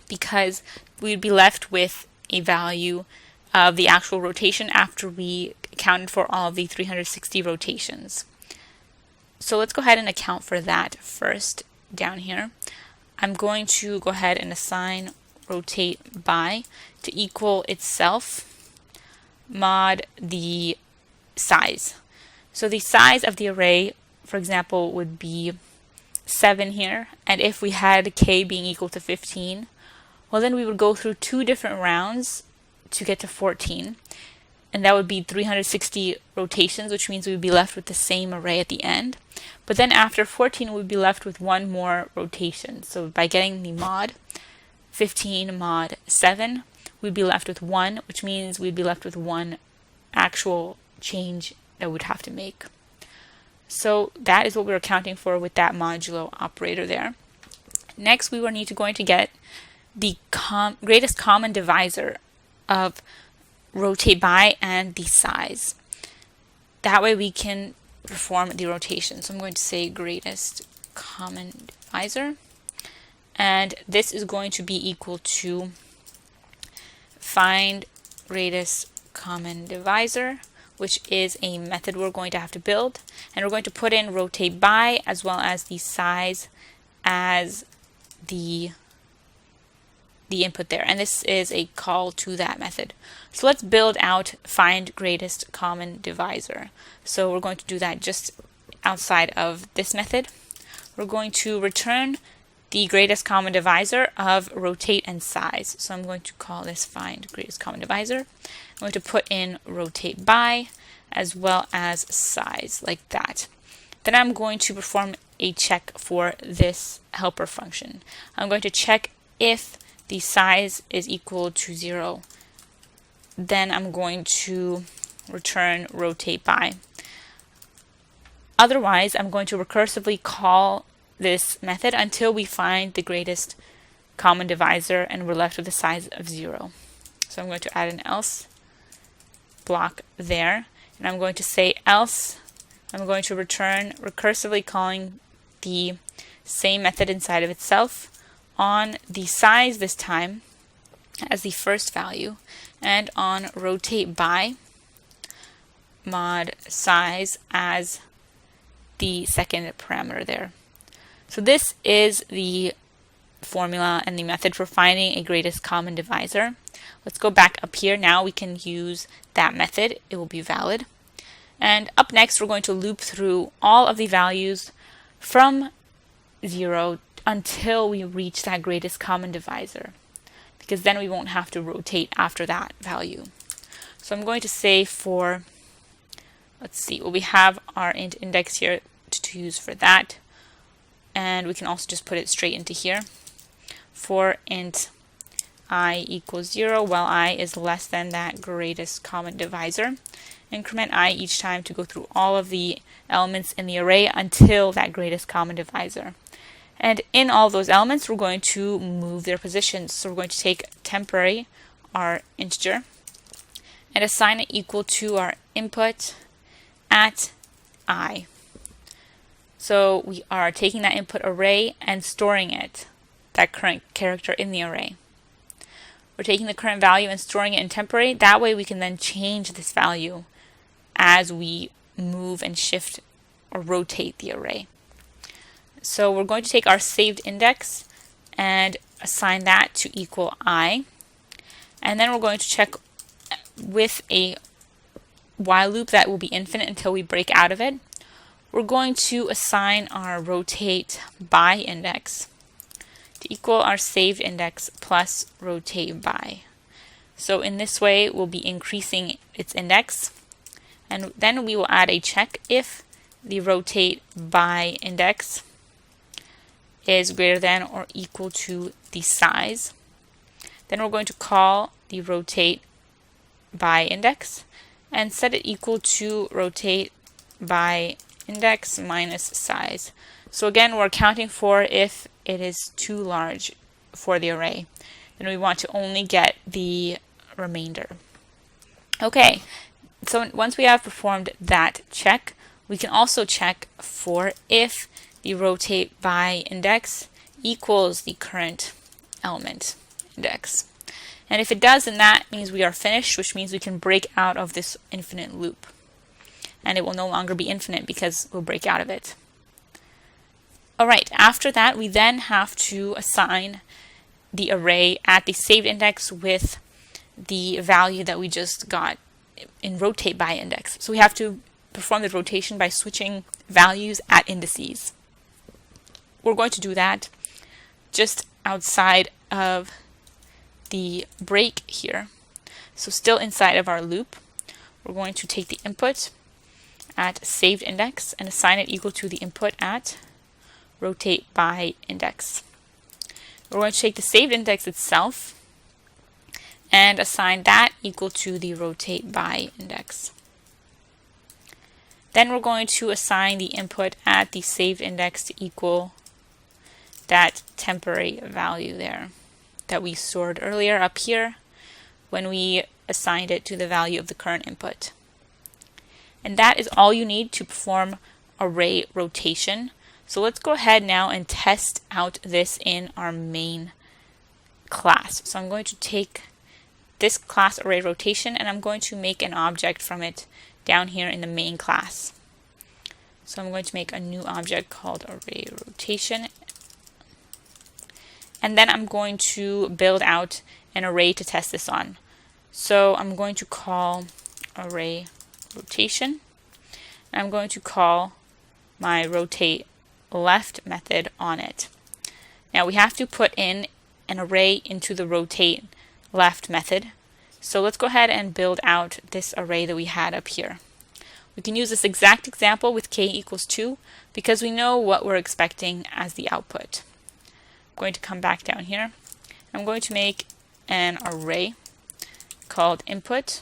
because we'd be left with a value of the actual rotation after we accounted for all of the 360 rotations. So let's go ahead and account for that first down here. I'm going to go ahead and assign rotate by to equal itself mod the size. So the size of the array, for example, would be 7 here, and if we had k being equal to 15, well then we would go through 2 different rounds to get to 14, and that would be 360 rotations, which means we would be left with the same array at the end. But then after 14 we'd be left with 1 more rotation. So by getting the mod 15 mod 7, we'd be left with 1, which means we'd be left with 1 actual change that we'd have to make. So that is what we're accounting for with that modulo operator there. Next, we were going to get the greatest common divisor of rotate by and the size. That way we can perform the rotation. So I'm going to say greatest common divisor, and this is going to be equal to find greatest common divisor, which is a method we're going to have to build, and we're going to put in rotate by as well as the size as the input there, and this is a call to that method. So let's build out find greatest common divisor. So we're going to do that just outside of this method. We're going to return the greatest common divisor of rotate and size. So I'm going to call this find greatest common divisor. I'm going to put in rotate by as well as size, like that. Then I'm going to perform a check for this helper function. I'm going to check if the size is equal to 0. Then I'm going to return rotate by. Otherwise, I'm going to recursively call this method until we find the greatest common divisor and we're left with a size of 0. So I'm going to add an else block there, and I'm going to say else. I'm going to return recursively calling the same method inside of itself on the size this time as the first value, and on rotate by mod size as the second parameter there. So this is the formula and the method for finding a greatest common divisor. Let's go back up here. Now we can use that method. It will be valid. And up next, we're going to loop through all of the values from 0 until we reach that greatest common divisor, because then we won't have to rotate after that value. So I'm going to say for, let's see, well, we have our int index here to use for that, and we can also just put it straight into here. For int I equals 0, while I is less than that greatest common divisor. Increment I each time to go through all of the elements in the array until that greatest common divisor. And in all those elements, we're going to move their positions. So we're going to take temporary, our integer, and assign it equal to our input at I. So we are taking that input array and storing it, that current character in the array. We're taking the current value and storing it in temporary. That way we can then change this value as we move and shift or rotate the array. So we're going to take our saved index and assign that to equal I. And then we're going to check with a while loop that will be infinite until we break out of it. We're going to assign our rotate by index to equal our saved index plus rotate by. So in this way, we'll be increasing its index. And then we will add a check if the rotate by index is greater than or equal to the size. Then we're going to call the rotate by index, and set it equal to rotate by index minus size. So again, we're accounting for if it is too large for the array. Then we want to only get the remainder. Okay, so once we have performed that check, we can also check for if the rotate by index equals the current element index. And if it does, then that means we are finished, which means we can break out of this infinite loop. And it will no longer be infinite because we'll break out of it. Alright, after that we then have to assign the array at the saved index with the value that we just got in rotate by index. So we have to perform the rotation by switching values at indices. We're going to do that just outside of the break here. So still inside of our loop, we're going to take the input at saved index and assign it equal to the input at rotate by index. We're going to take the saved index itself and assign that equal to the rotate by index. Then we're going to assign the input at the saved index to equal that temporary value there that we stored earlier up here when we assigned it to the value of the current input. And that is all you need to perform array rotation. So let's go ahead now and test out this in our main class. So I'm going to take this class array rotation and I'm going to make an object from it down here in the main class. So I'm going to make a new object called array rotation. And then I'm going to build out an array to test this on. So I'm going to call array rotation. And I'm going to call my rotate left method on it. Now we have to put in an array into the rotate left method. So let's go ahead and build out this array that we had up here. We can use this exact example with k equals 2 because we know what we're expecting as the output. I'm going to come back down here. I'm going to make an array called input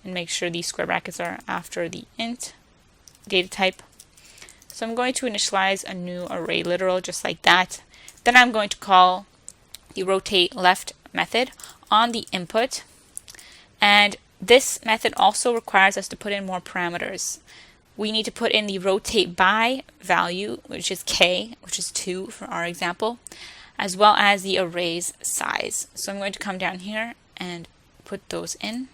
and make sure these square brackets are after the int data type. So I'm going to initialize a new array literal just like that. Then I'm going to call the rotate left method on the input, and this method also requires us to put in more parameters. We need to put in the rotate by value, which is k, which is 2 for our example, as well as the array's size. So I'm going to come down here and put those in.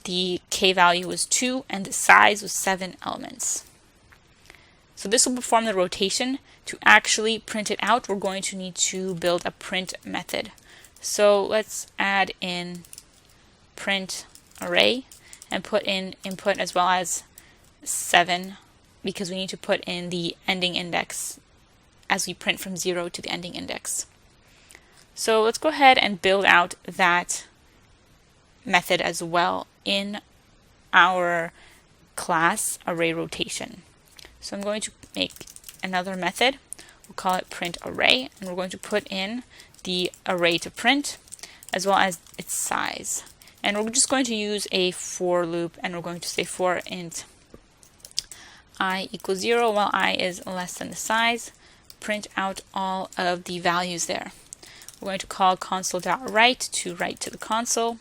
The k value was 2 and the size was 7 elements. So this will perform the rotation. To actually print it out, we're going to need to build a print method. So let's add in print array and put in input as well as 7 because we need to put in the ending index as we print from 0 to the ending index. So let's go ahead and build out that method as well in our class array rotation. So I'm going to make another method. We'll call it print array, and we're going to put in the array to print as well as its size. And we're just going to use a for loop, and we're going to say for int I equals 0 while I is less than the size. Print out all of the values there. We're going to call Console.Write to write to the console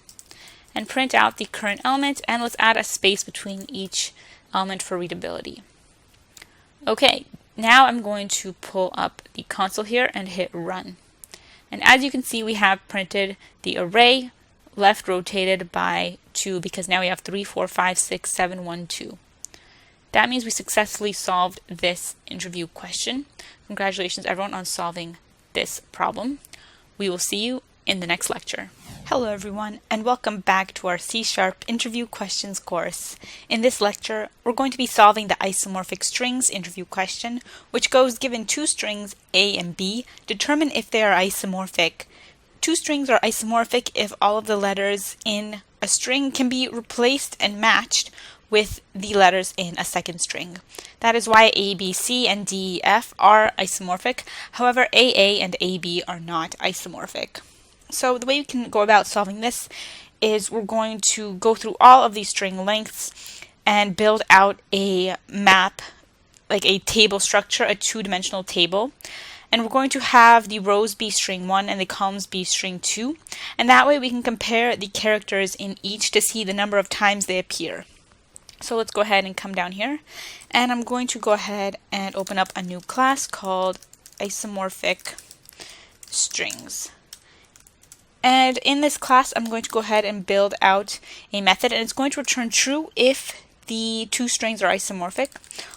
and print out the current element, and let's add a space between each element for readability. Okay, now I'm going to pull up the console here and hit run. And as you can see, we have printed the array left rotated by 2 because now we have 3, 4, 5, 6, 7, 1, 2. That means we successfully solved this interview question. Congratulations everyone on solving this problem. We will see you in the next lecture. Hello everyone, and welcome back to our C# interview questions course. In this lecture, we're going to be solving the isomorphic strings interview question, which goes given two strings A and B, determine if they are isomorphic. Two strings are isomorphic if all of the letters in a string can be replaced and matched with the letters in a second string. That is why A, B, C, and D, E, F are isomorphic. However, AA and AB are not isomorphic. So the way you can go about solving this is we're going to go through all of these string lengths and build out a map, like a table structure, a two-dimensional table. And we're going to have the rows be string 1 and the columns be string 2. And that way we can compare the characters in each to see the number of times they appear. So let's go ahead and come down here. And I'm going to go ahead and open up a new class called isomorphic strings. And in this class, I'm going to go ahead and build out a method, and it's going to return true if the two strings are isomorphic.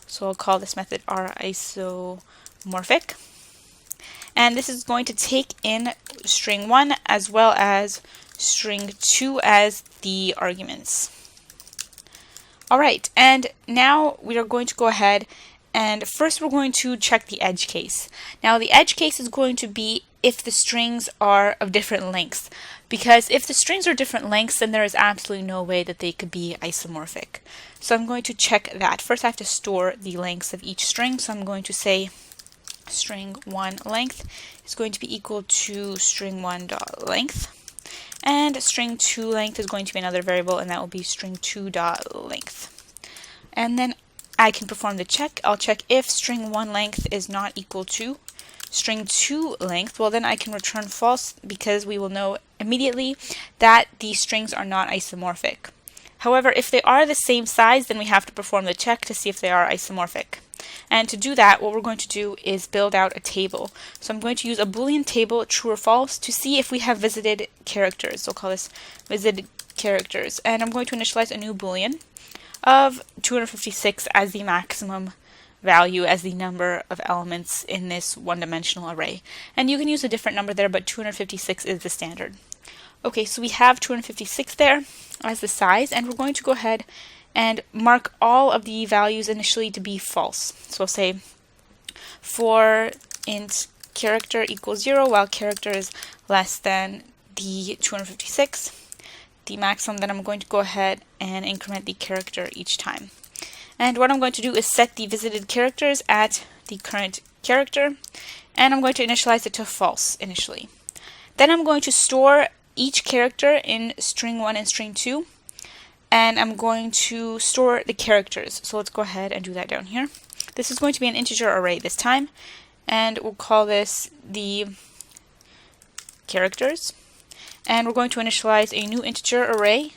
So I'll call this method isomorphic. And this is going to take in string 1 as well as string 2 as the arguments. Alright, and now we are going to go ahead and first we're going to check the edge case. Now the edge case is going to be if the strings are of different lengths, because if the strings are different lengths, then there is absolutely no way that they could be isomorphic. So I'm going to check that. First I have to store the lengths of each string, so I'm going to say string 1 length is going to be equal to string 1 dot length, and string 2 length is going to be another variable, and that will be string 2 dot length. And then I can perform the check. I'll check if string 1 length is not equal to string 2 length. Well, then I can return false, because we will know immediately that these strings are not isomorphic. However, if they are the same size, then we have to perform the check to see if they are isomorphic. And to do that, what we're going to do is build out a table. So I'm going to use a Boolean table, true or false, to see if we have visited characters. So I'll call this visited characters. And I'm going to initialize a new Boolean of 256 as the maximum value, as the number of elements in this one-dimensional array. And you can use a different number there, but 256 is the standard. Okay, so we have 256 there as the size, and we're going to go ahead and mark all of the values initially to be false. So I'll say for int character equals 0 while character is less than the 256, the maximum, then I'm going to go ahead and increment the character each time. And what I'm going to do is set the visited characters at the current character, and I'm going to initialize it to false initially. Then I'm going to store each character in string 1 and string 2, and I'm going to store the characters. So let's go ahead and do that down here. This is going to be an integer array this time, and we'll call this the characters. And we're going to initialize a new integer array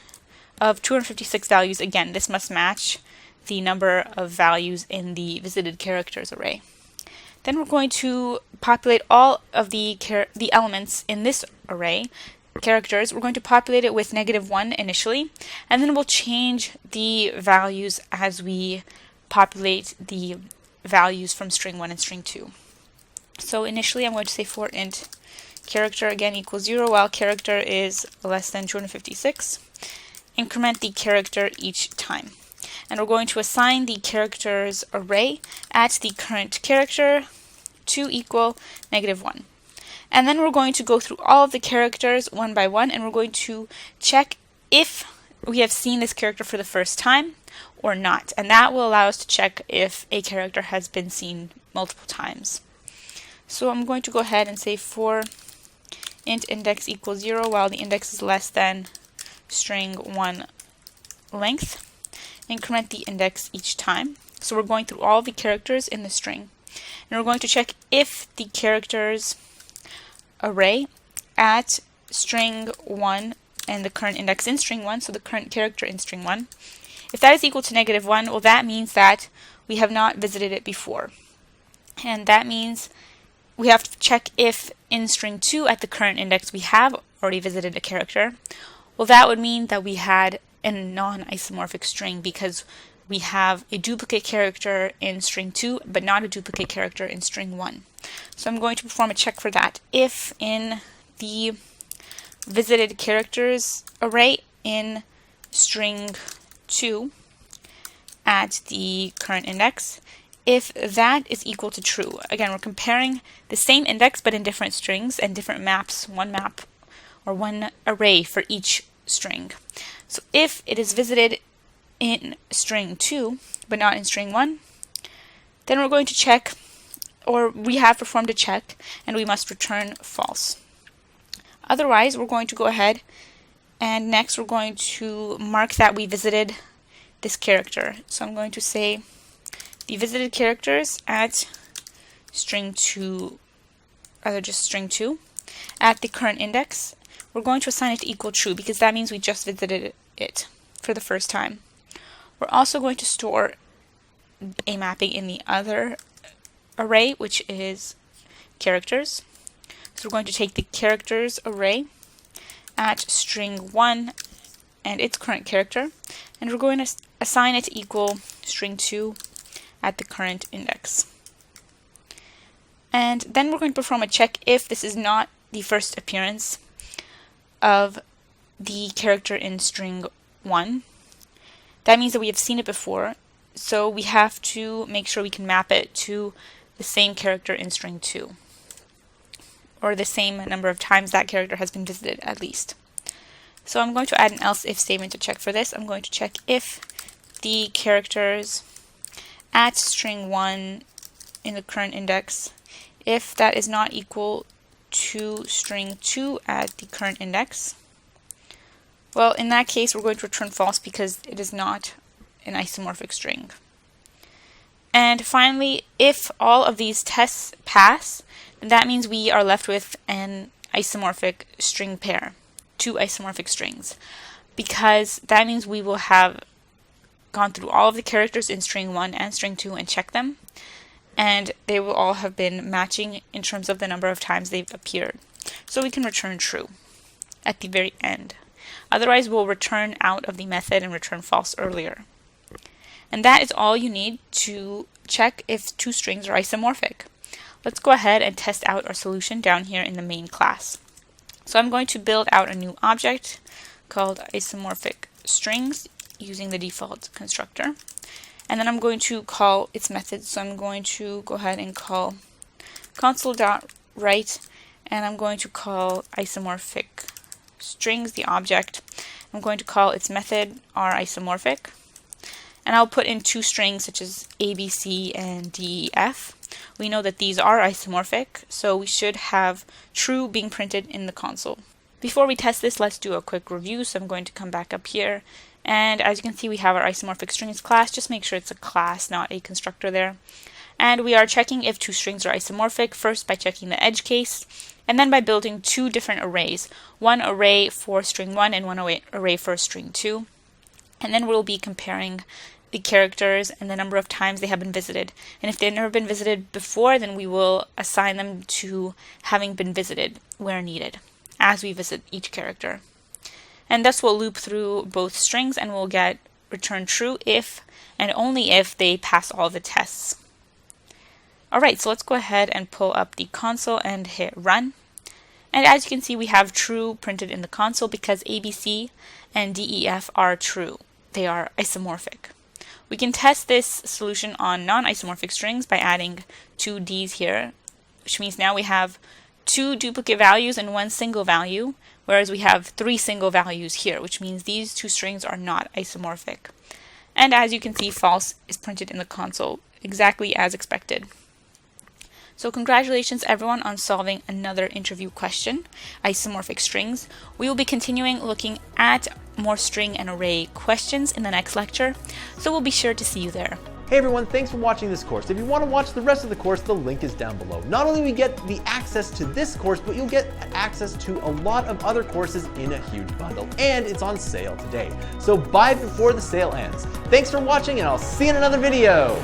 of 256 values. Again, this must match the number of values in the visited characters array. Then we're going to populate all of the elements in this array, characters. We're going to populate it with -1 initially, and then we'll change the values as we populate the values from string 1 and string 2. So initially I'm going to say for int character again equals 0 while character is less than 256. Increment the character each time. And we're going to assign the characters array at the current character to equal -1. And then we're going to go through all of the characters one by one, and we're going to check if we have seen this character for the first time or not. And that will allow us to check if a character has been seen multiple times. So I'm going to go ahead and say for int index equals 0 while the index is less than string 1 length. Increment the index each time. So we're going through all the characters in the string. And we're going to check if the characters array at string 1 and the current index in string 1, so the current character in string 1, if that is equal to -1, well, that means that we have not visited it before. And that means we have to check if in string 2 at the current index we have already visited a character. Well, that would mean that we had a non-isomorphic string because we have a duplicate character in string 2 but not a duplicate character in string 1. So I'm going to perform a check for that. If in the visited characters array in string 2 at the current index, if that is equal to true, again we're comparing the same index but in different strings and different maps, one map or one array for each string. So if it is visited in string 2 but not in string 1, then we're going to check, or we have performed a check, and we must return false. Otherwise, we're going to go ahead And next we're going to mark that we visited this character. So I'm going to say the visited characters at string 2, rather just string 2, at the current index. We're going to assign it to equal true because that means we just visited it for the first time. We're also going to store a mapping in the other array, which is characters. So we're going to take the characters array at string 1 and its current character, and we're going to assign it to equal string 2 at the current index. And then we're going to perform a check if this is not the first appearance of the character in string 1. That means that we have seen it before, so we have to make sure we can map it to the same character in string 2, or the same number of times that character has been visited at least. So I'm going to add an else if statement to check for this. I'm going to check if the characters at string 1 in the current index, if that is not equal to string 2 at the current index. Well, in that case we're going to return false because it is not an isomorphic string. And finally, if all of these tests pass, then that means we are left with an isomorphic string pair, 2 isomorphic strings, because that means we will have gone through all of the characters in string 1 and string 2 and checked them, and they will all have been matching in terms of the number of times they've appeared. So we can return true at the very end. Otherwise we'll return out of the method and return false earlier. And that is all you need to check if 2 strings are isomorphic. Let's go ahead and test out our solution down here in the main class. So I'm going to build out a new object called isomorphic strings using the default constructor. And then I'm going to call its method. So I'm going to go ahead and call Console.Write, and I'm going to call isomorphic strings, the object. I'm going to call its method arIsomorphic. And I'll put in 2 strings such as ABC and DEF. We know that these are isomorphic, so we should have true being printed in the console. Before we test this, let's do a quick review. So I'm going to come back up here, and as you can see we have our isomorphic strings class. Just make sure it's a class, not a constructor there. And we are checking if 2 strings are isomorphic, first by checking the edge case, and then by building 2 different arrays, one array for string 1 and one array for string 2. And then we'll be comparing the characters and the number of times they have been visited. And if they've never been visited before, then we will assign them to having been visited where needed as we visit each character. And thus we'll loop through both strings and we'll get return true if and only if they pass all the tests. Alright, so let's go ahead and pull up the console and hit run. And as you can see, we have true printed in the console because ABC and DEF are true. They are isomorphic. We can test this solution on non-isomorphic strings by adding 2 D's here, which means now we have 2 duplicate values and 1 single value, whereas we have 3 single values here, which means these 2 strings are not isomorphic. And as you can see, false is printed in the console, exactly as expected. So congratulations everyone on solving another interview question, isomorphic strings. We will be continuing looking at more string and array questions in the next lecture, so we'll be sure to see you there. Hey everyone, thanks for watching this course. If you want to watch the rest of the course, the link is down below. Not only will you get the access to this course, but you'll get access to a lot of other courses in a huge bundle, and it's on sale today. So buy before the sale ends. Thanks for watching, and I'll see you in another video.